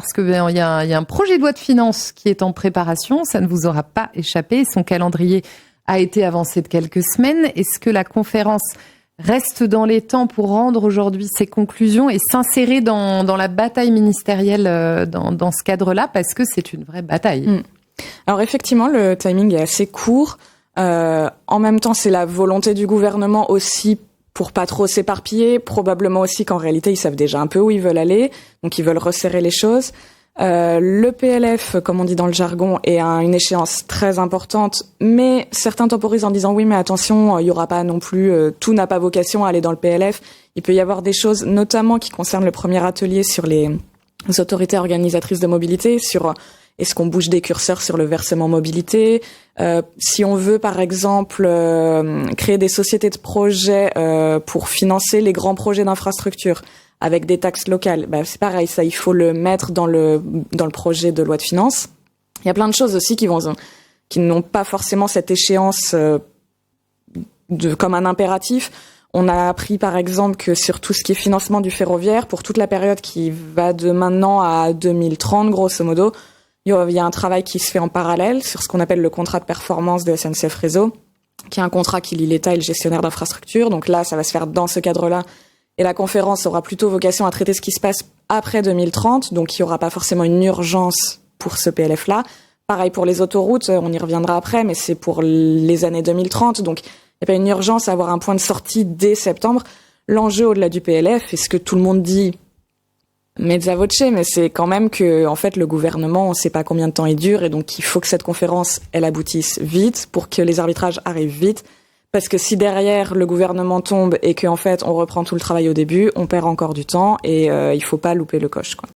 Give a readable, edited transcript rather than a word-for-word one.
parce que il y a un projet de loi de finances qui est en préparation. Ça ne vous aura pas échappé. Son calendrier a été avancé de quelques semaines. Est-ce que la conférence reste dans les temps pour rendre aujourd'hui ses conclusions et s'insérer dans la bataille ministérielle dans ce cadre-là, parce que c'est une vraie bataille. Alors effectivement, le timing est assez court. En même temps, c'est la volonté du gouvernement aussi pour pas trop s'éparpiller. Probablement aussi qu'en réalité, ils savent déjà un peu où ils veulent aller, donc ils veulent resserrer les choses. Le PLF, comme on dit dans le jargon, est à une échéance très importante, mais certains temporisent en disant oui, mais attention, il y aura pas non plus, tout n'a pas vocation à aller dans le PLF. Il peut y avoir des choses, notamment qui concernent le premier atelier sur les autorités organisatrices de mobilité, sur est-ce qu'on bouge des curseurs sur le versement mobilité, si on veut par exemple créer des sociétés de projets pour financer les grands projets d'infrastructure avec des taxes locales, c'est pareil, ça il faut le mettre dans le projet de loi de finances. Il y a plein de choses aussi qui n'ont pas forcément cette échéance comme un impératif. On a appris par exemple que sur tout ce qui est financement du ferroviaire, pour toute la période qui va de maintenant à 2030 grosso modo, il y a un travail qui se fait en parallèle sur ce qu'on appelle le contrat de performance de SNCF Réseau, qui est un contrat qui lie l'État et le gestionnaire d'infrastructure. Donc là, ça va se faire dans ce cadre-là. Et la conférence aura plutôt vocation à traiter ce qui se passe après 2030, donc il n'y aura pas forcément une urgence pour ce PLF-là. Pareil pour les autoroutes, on y reviendra après, mais c'est pour les années 2030, donc il n'y a pas une urgence à avoir un point de sortie dès septembre. L'enjeu au-delà du PLF, et ce que tout le monde dit mezza voce, mais c'est quand même que, en fait, le gouvernement, on ne sait pas combien de temps il dure, et donc il faut que cette conférence, elle aboutisse vite pour que les arbitrages arrivent vite. Parce que si derrière le gouvernement tombe et qu'en fait on reprend tout le travail au début, on perd encore du temps et il faut pas louper le coche, quoi.